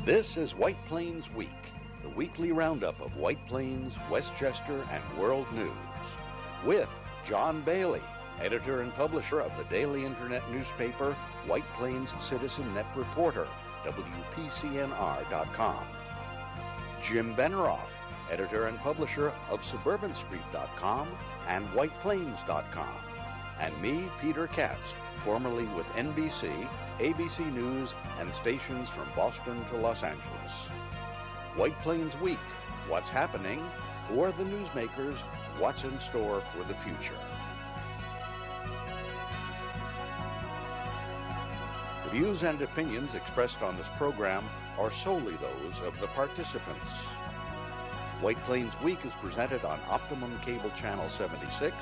This is White Plains Week, the weekly roundup of White Plains, Westchester, and world news. With John Bailey, editor and publisher of the daily internet newspaper White Plains Citizen Net Reporter, WPCNR.com. Jim Benneroff, editor and publisher of SuburbanStreet.com and WhitePlains.com. And me, Peter Katz, formerly with NBC, ABC News, and stations from Boston to Los Angeles. White Plains Week, what's happening? Who are the newsmakers? What's in store for the future? The views and opinions expressed on this program are solely those of the participants. White Plains Week is presented on Optimum Cable Channel 76,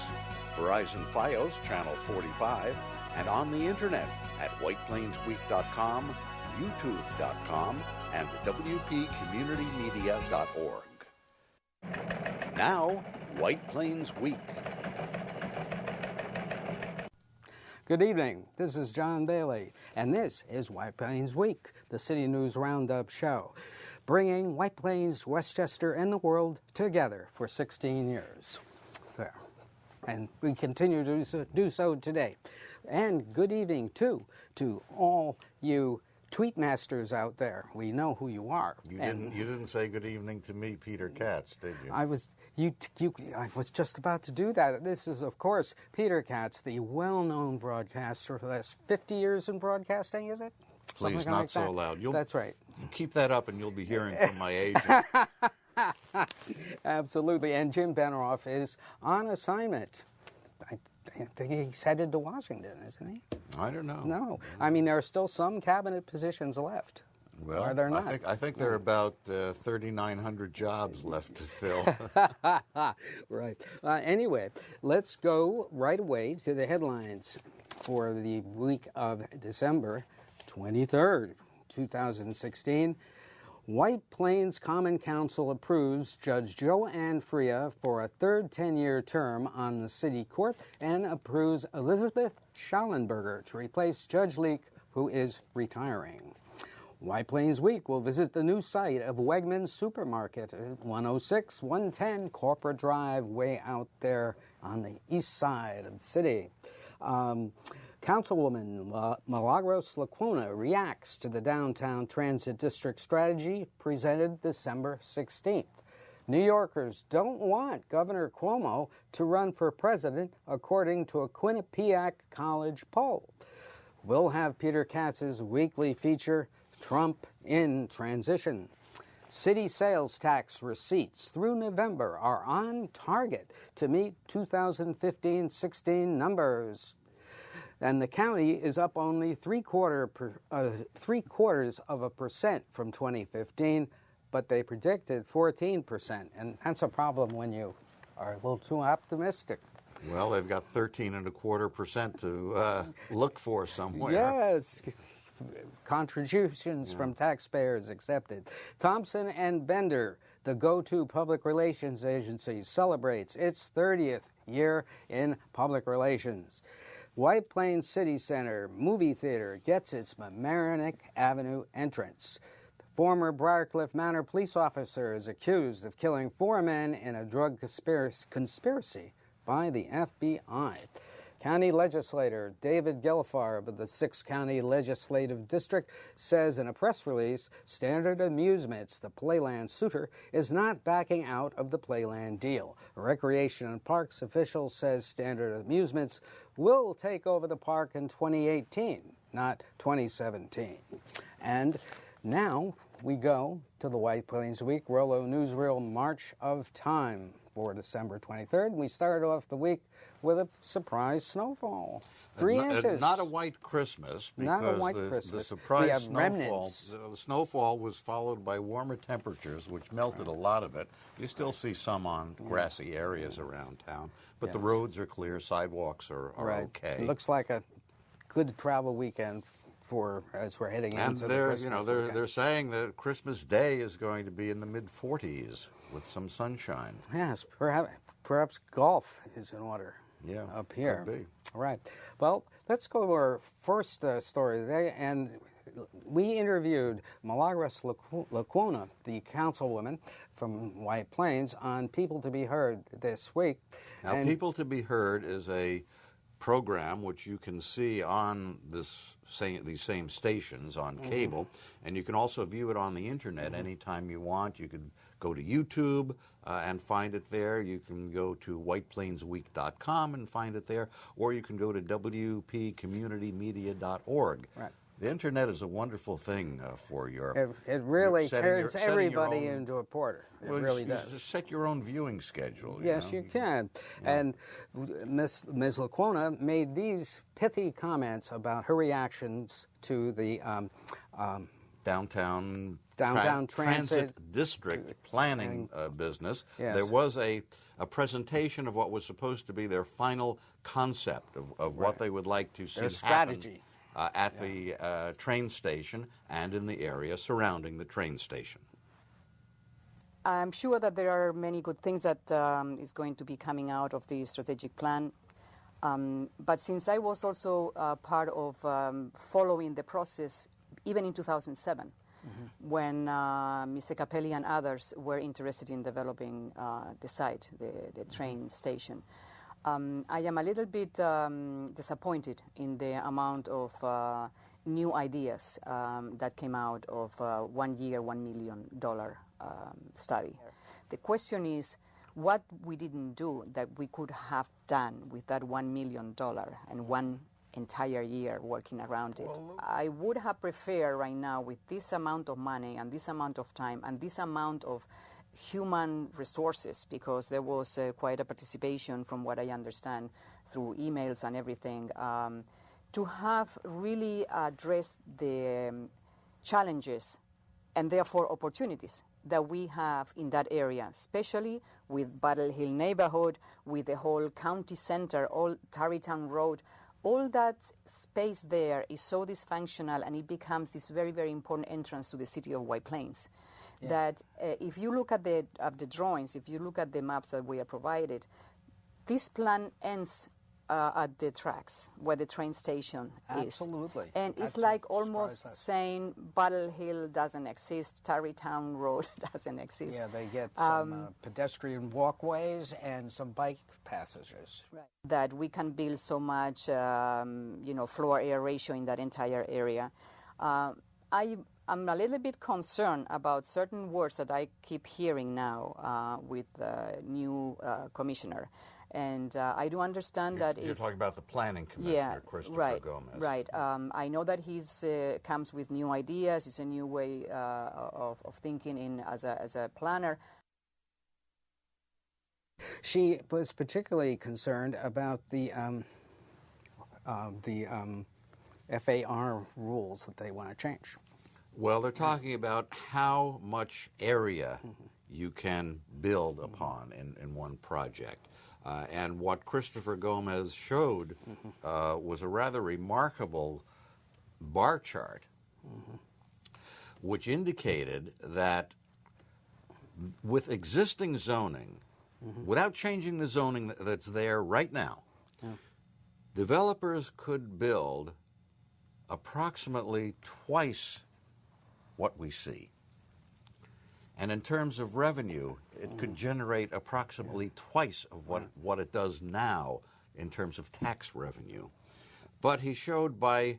Verizon Fios Channel 45, and on the internet at whiteplainsweek.com, youtube.com, and wpcommunitymedia.org. Now, White Plains Week. Good evening. This is John Bailey, and this is White Plains Week, the City News Roundup show, bringing White Plains, Westchester, and the world together for 16 years. There. And we continue to do so today. And good evening, too, to all you tweet masters out there. We know who you are. You didn't say good evening to me, Peter Katz, did you? I was just about to do that. This is, of course, Peter Katz, the well-known broadcaster for the last 50 years in broadcasting, is it? Please, not so loud. That's right. Keep that up and you'll be hearing from my agent. Absolutely. And Jim Benneroff is on assignment. I think he's headed to Washington, isn't he? I don't know. No. I mean, there are still some cabinet positions left. Well, are there not? I think there are about 3,900 jobs left to fill. Right. Anyway, let's go right away to the headlines for the week of December 23rd, 2016. White Plains Common Council approves Judge Joanne Freya for a third 10-year term on the city court and approves Elizabeth Schallenberger to replace Judge Leak, who is retiring. White Plains Week will visit the new site of Wegmans Supermarket at 106 110 Corporate Drive, way out there on the east side of the city. Councilwoman Lecuona reacts to the downtown transit district strategy presented December 16th. New Yorkers don't want Governor Cuomo to run for president, according to a Quinnipiac College poll. We'll have Peter Katz's weekly feature, Trump in Transition. City sales tax receipts through November are on target to meet 2015-16 numbers. And the county is up only 0.75% from 2015, but they predicted 14%, and that's a problem when you are a little too optimistic. Well, they've got 13.25% to look for somewhere. Yes. Contributions from taxpayers accepted. Thompson and Bender, the go-to public relations agency, celebrates its 30th year in public relations. White Plains City Center movie theater gets its Mamaroneck Avenue entrance. The former Briarcliff Manor police officer is accused of killing 4 men in a drug conspiracy by the FBI. County legislator David Gelfar of the 6th County Legislative District says in a press release, Standard Amusements, the Playland suitor, is not backing out of the Playland deal. A Recreation and Parks official says Standard Amusements will take over the park in 2018, not 2017. And now we go to the White Plains Week Rollo Newsreel March of Time for December 23rd. We started off the week with a surprise snowfall. 3 inches. Not a white Christmas, because not a white Christmas. The surprise snowfall, the snowfall was followed by warmer temperatures, which melted a lot of it. You still see some on grassy areas around town, but the roads are clear, sidewalks are okay. It looks like a good travel weekend for as we're heading into the Christmas weekend. They're saying that Christmas Day is going to be in the mid-40s with some sunshine. Yes, perhaps golf is in order. Up here. Could be. All right. Well, let's go to our first story today, and we interviewed Milagros Lecuona, the councilwoman from White Plains, on People to Be Heard this week. Now, And People to Be Heard is a program which you can see on these same stations on cable, and you can also view it on the internet anytime you want. You could go to YouTube and find it there. You can go to whiteplainsweek.com and find it there, or you can go to wpcommunitymedia.org. Right. The internet is a wonderful thing for your... it really turns setting your everybody own- into a porter. It Well, really you does. just set your own viewing schedule. Yes, know? you can. And Ms. Lecuona made these pithy comments about her reactions to the Downtown transit district planning business. Yes. There was a presentation of what was supposed to be their final concept of what they would like to see Their strategy. happen at the train station and in the area surrounding the train station. I'm sure that there are many good things that is going to be coming out of the strategic plan. But since I was also part of following the process, even in 2007, when Mr. Capelli and others were interested in developing the site, the train station, I am a little bit disappointed in the amount of new ideas that came out of 1 year, $1 million study. The question is, what we didn't do that we could have done with that $1 million and one entire year working around it. I would have preferred right now, with this amount of money and this amount of time and this amount of human resources, because there was quite a participation from what I understand through emails and everything, to have really addressed the challenges and therefore opportunities that we have in that area, especially with Battle Hill neighborhood, with the whole county center, all Tarrytown Road. All that space there is so dysfunctional, and it becomes this very, very important entrance to the city of White Plains. Yeah. That if you look at the drawings, if you look at the maps that we are provided, this plan ends at the tracks where the train station is. Absolutely. And it's like almost saying Battle Hill doesn't exist, Tarrytown Road doesn't exist. Yeah, they get some pedestrian walkways and some bike passages. Right. That we can build so much, floor-air ratio in that entire area. I'm a little bit concerned about certain words that I keep hearing now with the new commissioner. And I do understand that... You're talking about the planning commissioner, Christopher Gomez. Right. I know that he's comes with new ideas. It's a new way of thinking as a planner. She was particularly concerned about the FAR rules that they want to change. Well, they're talking about how much area you can build upon in one project. And what Christopher Gomez showed was a rather remarkable bar chart, which indicated that with existing zoning, without changing the zoning that's there right now, developers could build approximately twice what we see. And in terms of revenue, it could generate approximately twice of what it does now in terms of tax revenue. But he showed by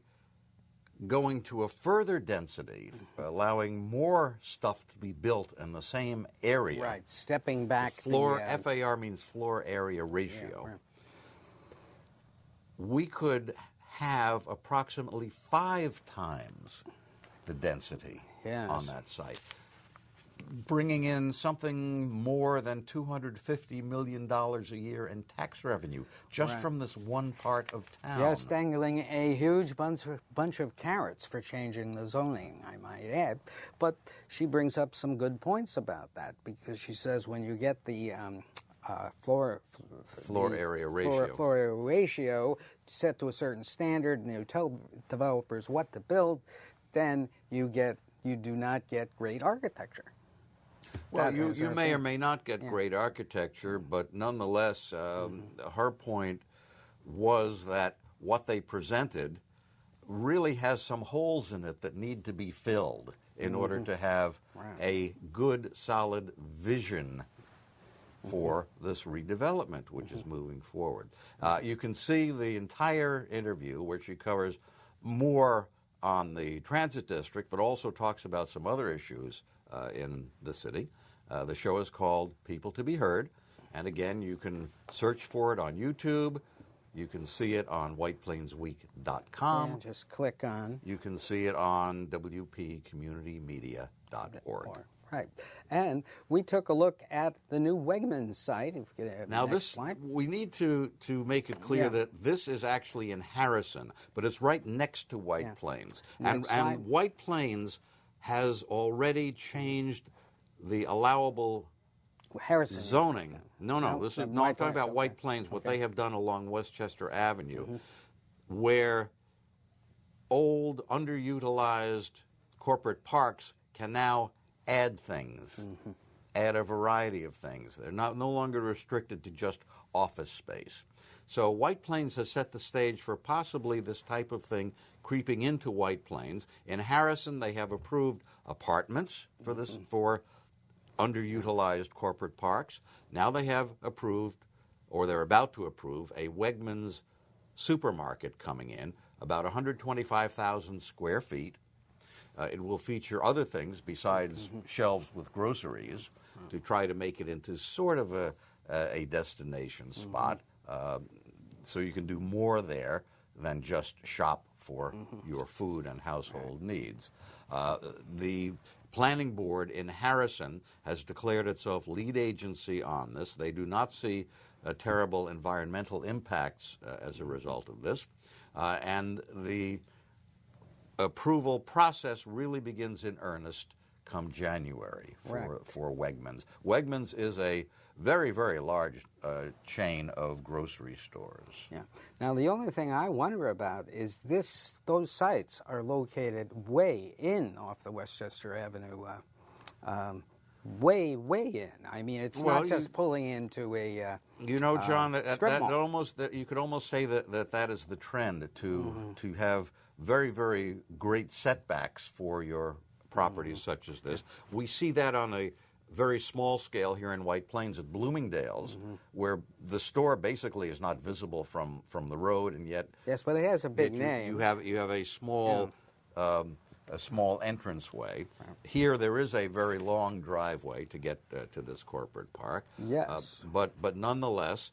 going to a further density, allowing more stuff to be built in the same area. Right, stepping back. FAR means floor area ratio. Yeah, right. We could have approximately 5 times the density on that site, bringing in something more than $250 million a year in tax revenue just from this one part of town. Yes, dangling a huge bunch of carrots for changing the zoning, I might add. But she brings up some good points about that, because she says when you get the floor area ratio set to a certain standard, and you tell developers what to build, then you do not get great architecture. Well, you may or may not get great architecture, but nonetheless, her point was that what they presented really has some holes in it that need to be filled in order to have a good, solid vision for this redevelopment, which is moving forward. You can see the entire interview where she covers more on the transit district, but also talks about some other issues in the city. The show is called People to Be Heard, and again, you can search for it on YouTube. You can see it on whiteplainsweek.com. Yeah, just click on. You can see it on wpcommunitymedia.org. Right. And we took a look at the new Wegmans site. If we could have Now, the next slide. we need to make it clear that this is actually in Harrison, but it's right next to White Plains. And White Plains has already changed the allowable Harrison zoning. No, I'm talking about okay. White Plains, what they have done along Westchester Avenue, where old, underutilized corporate parks can now add things, add a variety of things. They're no longer restricted to just office space. So White Plains has set the stage for possibly this type of thing creeping into White Plains. In Harrison, they have approved apartments for this for underutilized corporate parks. Now they have approved, or they're about to approve, a Wegmans supermarket coming in, about 125,000 square feet. It will feature other things besides shelves with groceries to try to make it into sort of a destination spot. So you can do more there than just shop for your food and household needs. The Planning Board in Harrison has declared itself lead agency on this. They do not see terrible environmental impacts as a result of this. And the approval process really begins in earnest come January for Wegmans. Wegmans is a very, very large chain of grocery stores. Yeah. Now, the only thing I wonder about is those sites are located way in off the Westchester Avenue, way in. I mean, it's not just pulling into a you know, John, that mall. you could almost say that is the trend to have very, very great setbacks for your properties such as this. We see that on a very small scale here in White Plains at Bloomingdale's, where the store basically is not visible from the road, and yet yes, but it has a big name. You have a small entranceway. Here there is a very long driveway to get to this corporate park. Yes, but nonetheless,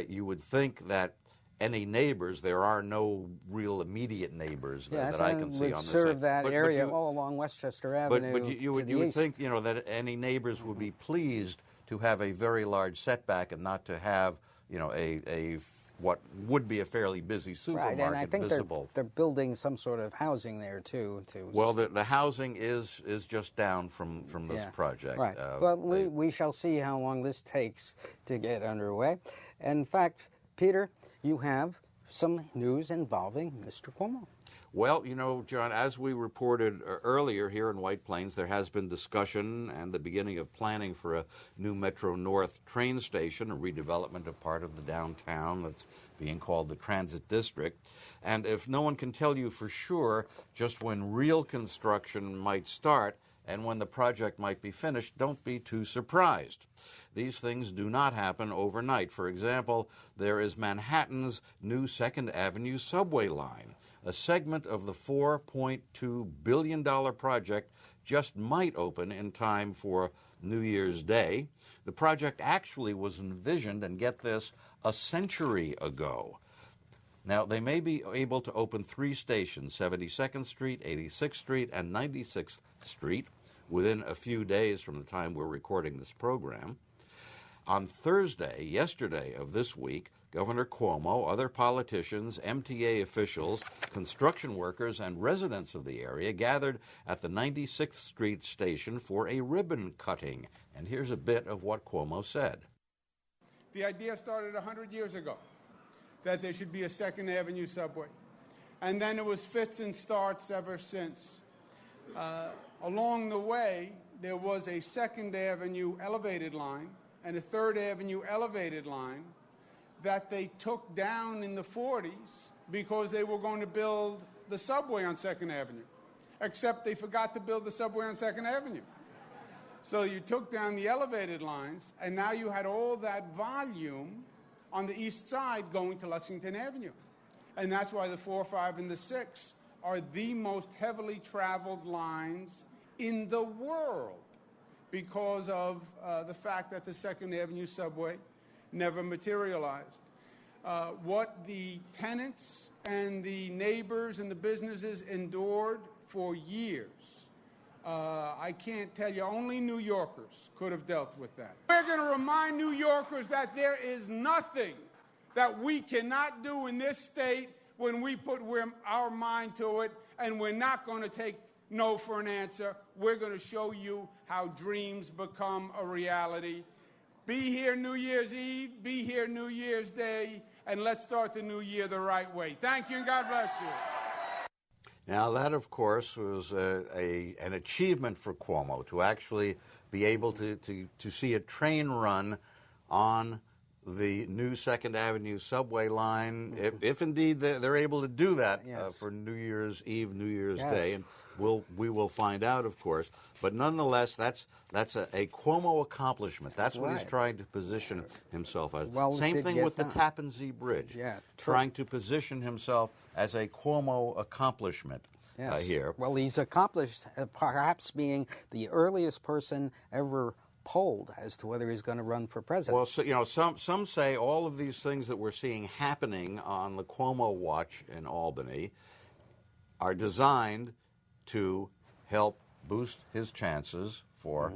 you would think that any neighbors, there are no real immediate neighbors that I can see on this side. Serve that area all along Westchester Avenue. But you would think, you know, that any neighbors would be pleased to have a very large setback and not to have, you know, a what would be a fairly busy supermarket and I think visible. They're building some sort of housing there too. Well, the housing is just down from this project. Right. Well, we shall see how long this takes to get underway. In fact, Peter, you have some news involving Mr. Cuomo. Well, you know, John, as we reported earlier here in White Plains, there has been discussion and the beginning of planning for a new Metro North train station, a redevelopment of part of the downtown that's being called the Transit District. And if no one can tell you for sure just when real construction might start and when the project might be finished, don't be too surprised. These things do not happen overnight. For example, there is Manhattan's new 2nd Avenue subway line. A segment of the $4.2 billion project just might open in time for New Year's Day. The project actually was envisioned, and get this, a century ago. Now, they may be able to open 3 stations, 72nd Street, 86th Street, and 96th Street, within a few days from the time we're recording this program. On Thursday, yesterday of this week, Governor Cuomo, other politicians, MTA officials, construction workers, and residents of the area gathered at the 96th Street station for a ribbon cutting. And here's a bit of what Cuomo said. The idea started 100 years ago, that there should be a 2nd Avenue subway. And then it was fits and starts ever since. Along the way, there was a 2nd Avenue elevated line and a 3rd Avenue elevated line that they took down in the 40s because they were going to build the subway on 2nd Avenue, except they forgot to build the subway on 2nd Avenue. So you took down the elevated lines, and now you had all that volume on the east side going to Lexington Avenue. And that's why the 4, 5, and the 6 are the most heavily traveled lines in the world because of the fact that the 2nd Avenue subway never materialized. What the tenants and the neighbors and the businesses endured for years, I can't tell you, only New Yorkers could have dealt with that. We're going to remind New Yorkers that there is nothing that we cannot do in this state when we put our mind to it, and we're not going to take no for an answer. We're going to show you how dreams become a reality. Be here New Year's Eve, be here New Year's Day, and let's start the new year the right way. Thank you, and God bless you. Now, that, of course, was an achievement for Cuomo, to actually be able to see a train run on the new 2nd Avenue subway line, if indeed they're able to do that for New Year's Eve, New Year's Day. And we will find out, of course. But nonetheless, that's a Cuomo accomplishment. That's what he's trying to position himself as. Well, same thing with the Tappan Zee Bridge. Trying to position himself as a Cuomo accomplishment here. Well, he's accomplished perhaps being the earliest person ever polled as to whether he's going to run for president. Well, so, some say all of these things that we're seeing happening on the Cuomo watch in Albany are designed to help boost his chances for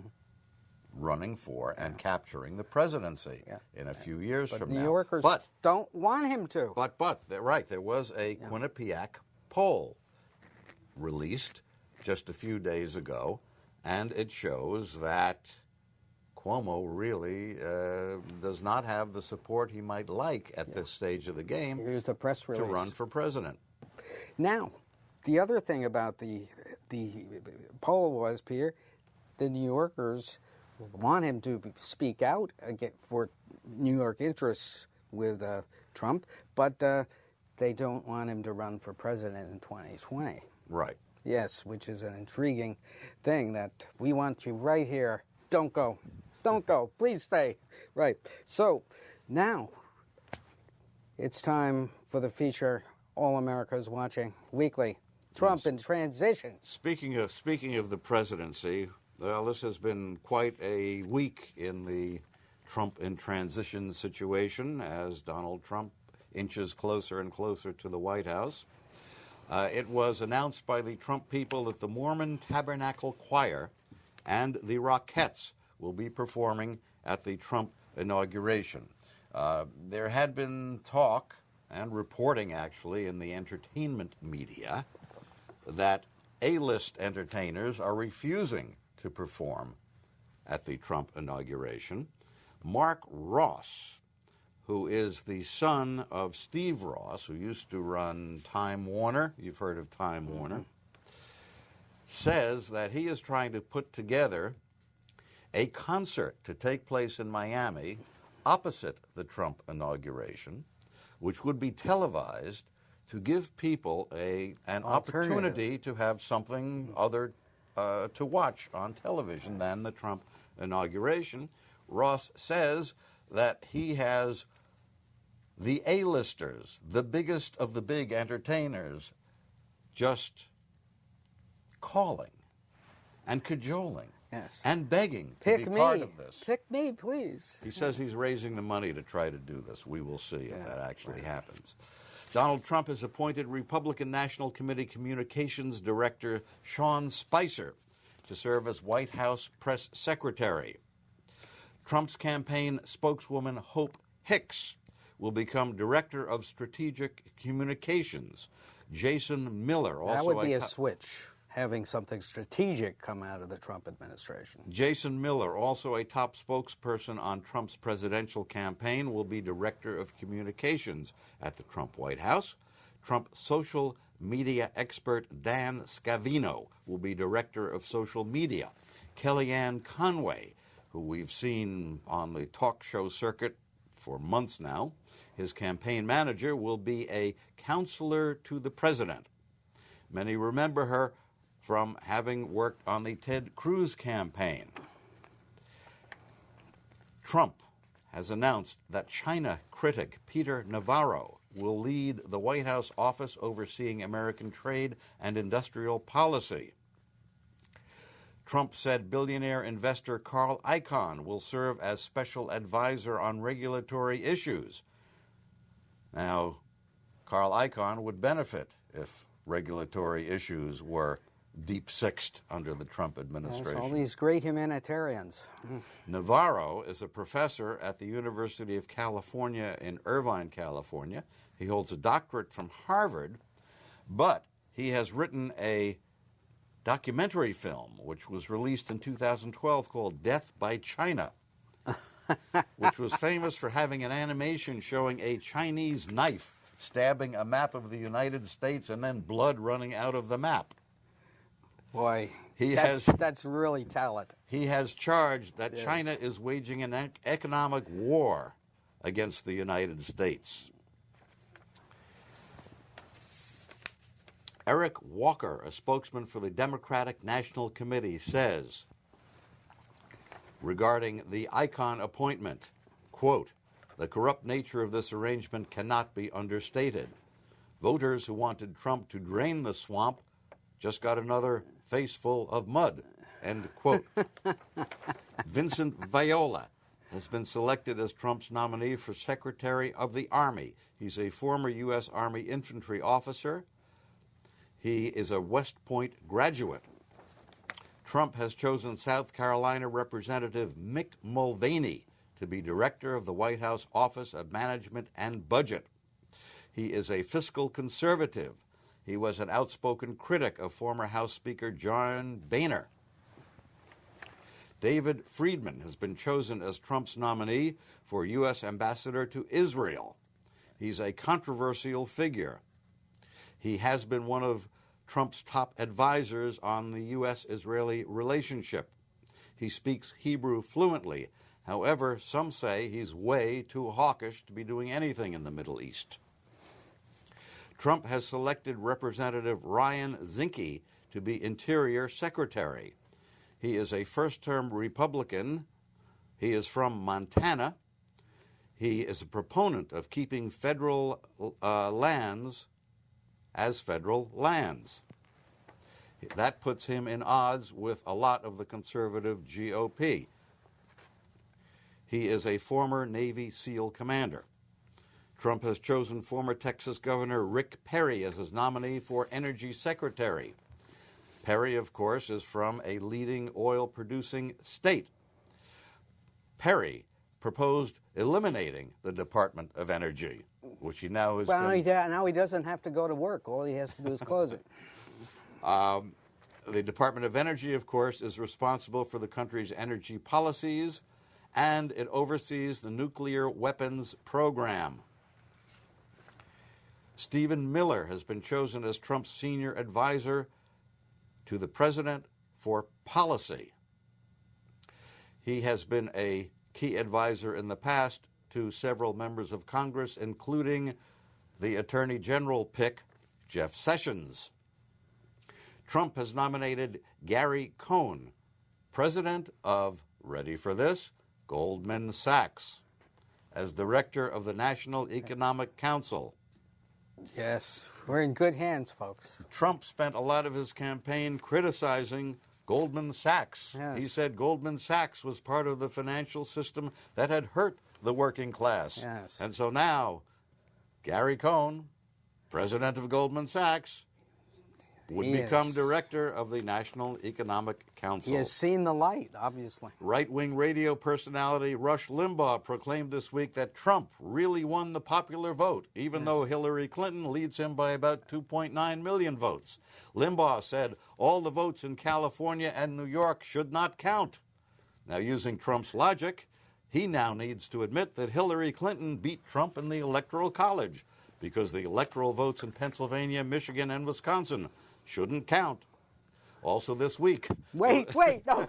running for and capturing the presidency in a few years from now. New Yorkers don't want him to. But they're right. There was a Quinnipiac poll released just a few days ago, and it shows that Cuomo really does not have the support he might like at this stage of the game. Here's the press release. To run for president. Now, the other thing about the poll was, Peter, the New Yorkers want him to speak out for New York interests with Trump, but they don't want him to run for president in 2020. Right. Yes, which is an intriguing thing, that we want you right here. Don't go. Don't go. Please stay. Right. So now it's time for the feature All America's Watching Weekly. Trump in Transition. Speaking of the presidency, well, this has been quite a week in the Trump in transition situation as Donald Trump inches closer and closer to the White House. It was announced by the Trump people that the Mormon Tabernacle Choir and the Rockettes will be performing at the Trump inauguration. There had been talk and reporting, actually, in the entertainment media that A-list entertainers are refusing to perform at the Trump inauguration. Mark Ross, who is the son of Steve Ross, who used to run Time Warner, you've heard of Time Warner, says that he is trying to put together a concert to take place in Miami opposite the Trump inauguration, which would be televised to give people an opportunity to have something other to watch on television than the Trump inauguration. Ross says that he has the A-listers, the biggest of the big entertainers, just calling and cajoling and begging to be part of this. Pick me, please. He says he's raising the money to try to do this. We will see if that actually happens. Donald Trump has appointed Republican National Committee Communications Director Sean Spicer to serve as White House press secretary. Trump's campaign spokeswoman Hope Hicks will become Director of Strategic Communications. Jason Miller, also that would be a switch, having something strategic come out of the Trump administration. Jason Miller, also a top spokesperson on Trump's presidential campaign, will be Director of Communications at the Trump White House. Trump social media expert Dan Scavino will be Director of Social Media. Kellyanne Conway, who we've seen on the talk show circuit for months now, his campaign manager, will be a counselor to the president. Many remember her from having worked on the Ted Cruz campaign. Trump has announced that China critic Peter Navarro will lead the White House office overseeing American trade and industrial policy. Trump said billionaire investor Carl Icahn will serve as special advisor on regulatory issues. Now, Carl Icahn would benefit if regulatory issues were deep-sixed under the Trump administration. Yes, all these great humanitarians. Navarro is a professor at the University of California in Irvine, California. He holds a doctorate from Harvard, but he has written a documentary film which was released in 2012 called Death by China, which was famous for having an animation showing a Chinese knife stabbing a map of the United States and then blood running out of the map. Boy, that's really talent. He has charged that China is waging an economic war against the United States. Eric Walker, a spokesman for the Democratic National Committee, says regarding the Icahn appointment, quote, "The corrupt nature of this arrangement cannot be understated. Voters who wanted Trump to drain the swamp just got another face full of mud," end quote. Vincent Viola has been selected as Trump's nominee for Secretary of the Army. He's a former U.S. Army infantry officer. He is a West Point graduate. Trump has chosen South Carolina Representative Mick Mulvaney to be director of the White House Office of Management and Budget. He is a fiscal conservative. He was an outspoken critic of former House Speaker John Boehner. David Friedman has been chosen as Trump's nominee for U.S. Ambassador to Israel. He's a controversial figure. He has been one of Trump's top advisors on the U.S.-Israeli relationship. He speaks Hebrew fluently. However, some say he's way too hawkish to be doing anything in the Middle East. Trump has selected Representative Ryan Zinke to be Interior Secretary. He is a first-term Republican. He is from Montana. He is a proponent of keeping federal lands as federal lands. That puts him in odds with a lot of the conservative GOP. He is a former Navy SEAL commander. Trump has chosen former Texas Governor Rick Perry as his nominee for Energy Secretary. Perry, of course, is from a leading oil-producing state. Perry proposed eliminating the Department of Energy, which he now has now he doesn't have to go to work. All he has to do is close it. The Department of Energy, of course, is responsible for the country's energy policies, and it oversees the nuclear weapons program. Stephen Miller has been chosen as Trump's senior advisor to the president for policy. He has been a key advisor in the past to several members of Congress, including the Attorney General pick, Jeff Sessions. Trump has nominated Gary Cohn, president of, ready for this, Goldman Sachs, as director of the National Economic Council. Yes, we're in good hands, folks. Trump spent a lot of his campaign criticizing Goldman Sachs. Yes. He said Goldman Sachs was part of the financial system that had hurt the working class. Yes. And so now, Gary Cohn, president of Goldman Sachs, would become director of the National Economic Council. He has seen the light, obviously. Right-wing radio personality Rush Limbaugh proclaimed this week that Trump really won the popular vote, even though Hillary Clinton leads him by about 2.9 million votes. Limbaugh said all the votes in California and New York should not count. Now, using Trump's logic, he now needs to admit that Hillary Clinton beat Trump in the Electoral College because the electoral votes in Pennsylvania, Michigan, and Wisconsin shouldn't count. Also this week... Wait, no,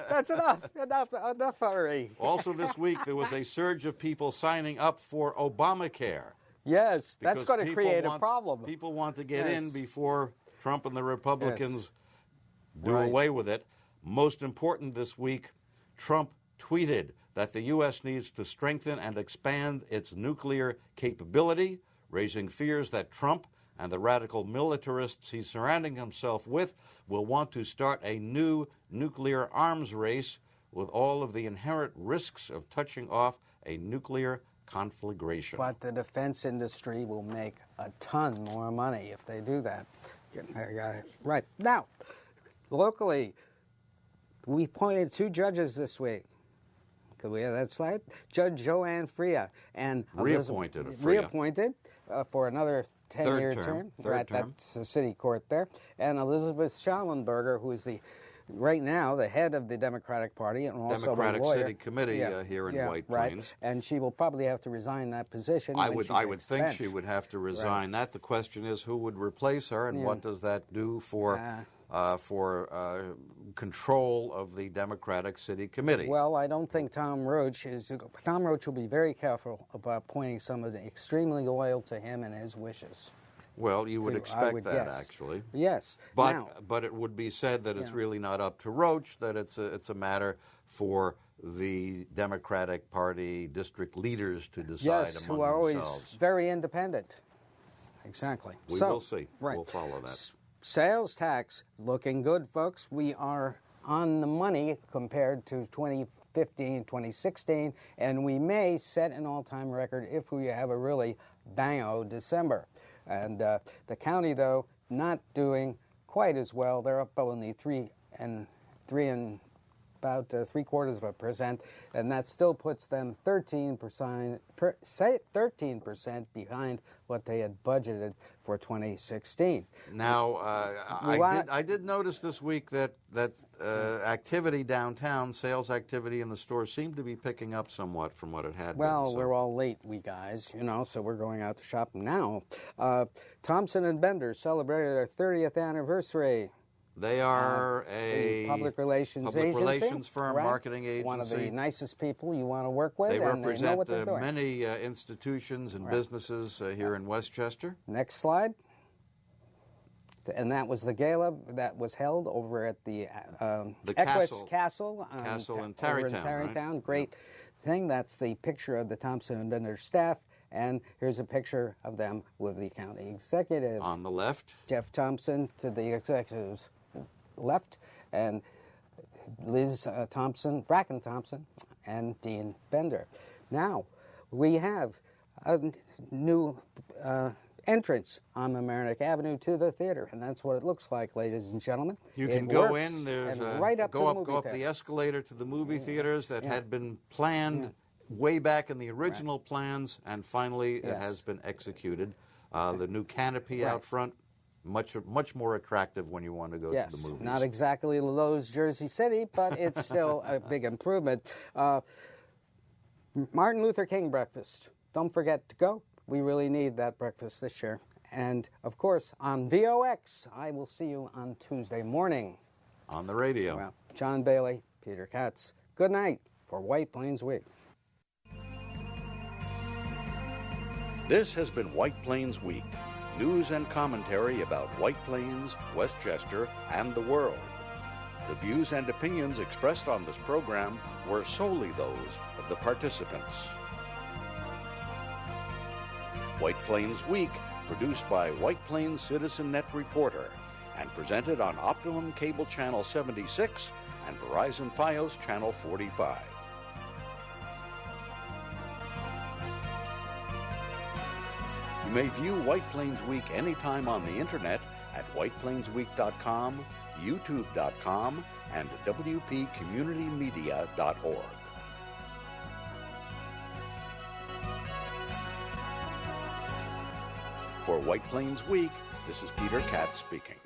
that's enough already. Also this week, there was a surge of people signing up for Obamacare. Yes, that's because going to create a problem. People want to get in before Trump and the Republicans do Right. away with it. Most important this week, Trump tweeted that the U.S. needs to strengthen and expand its nuclear capability, raising fears that Trump and the radical militarists he's surrounding himself with will want to start a new nuclear arms race with all of the inherent risks of touching off a nuclear conflagration. But the defense industry will make a ton more money if they do that. Right. Now, locally, we appointed 2 judges this week. Could we have that slide? Judge Joanne Freya and reappointed for another 10-year term. Third term. That's the city court there. And Elizabeth Schallenberger, who is right now the head of the Democratic Party and also Democratic a lawyer. City Committee here in White Plains. Right. And she will probably have to resign that position. I would think she would have to resign that. The question is who would replace her, and what does that do for control of the Democratic City Committee? Well, I don't think Tom Roach will be very careful about appointing somebody extremely loyal to him and his wishes. Well, you would expect that, guess. actually. Yes. But it would be said that it's really not up to Roach, that it's a matter for the Democratic Party district leaders to decide yes, among who are themselves. always very independent. Exactly. We will see. Right. We'll follow that. Sales tax looking good, folks. We are on the money compared to 2015, 2016, and we may set an all-time record if we have a really bang-o December. And the county, though, not doing quite as well. They're up only 3 and about 0.75%, and that still puts them 13% behind what they had budgeted for 2016. Now, I did notice this week that activity downtown, sales activity in the stores, seemed to be picking up somewhat from what it had been. Well, we're all late, we guys, so we're going out to shop now. Thompson and Bender celebrated their 30th anniversary. They are a public relations firm, right? marketing agency. One of the nicest people you want to work with. They and represent they know what they're doing. many institutions and businesses here in Westchester. Next slide. And that was the gala that was held over at the Equus Castle in Tarrytown. Right? Great thing. That's the picture of the Thompson and Bender staff. And here's a picture of them with the county executive. On the left. Jeff Thompson to the executive's left, and Liz Bracken Thompson, and Dean Bender. Now, we have a new entrance on Mamaroneck Avenue to the theater, and that's what it looks like, ladies and gentlemen. You can go in. There's go up the escalator to the movie theaters that had been planned way back in the original plans, and finally it has been executed. The new canopy out front, much more attractive when you want to go to the movies. Not exactly Lowe's Jersey City, but it's still a big improvement. Martin Luther King breakfast. Don't forget to go. We really need that breakfast this year. And, of course, on VOX, I will see you on Tuesday morning. On the radio. Well, John Bailey, Peter Katz. Good night for White Plains Week. This has been White Plains Week, news and commentary about White Plains, Westchester, and the world. The views and opinions expressed on this program were solely those of the participants. White Plains Week, produced by White Plains Citizen Net Reporter, and presented on Optimum Cable Channel 76 and Verizon Fios Channel 45. You may view White Plains Week anytime on the internet at whiteplainsweek.com, youtube.com, and wpcommunitymedia.org. For White Plains Week, this is Peter Katz speaking.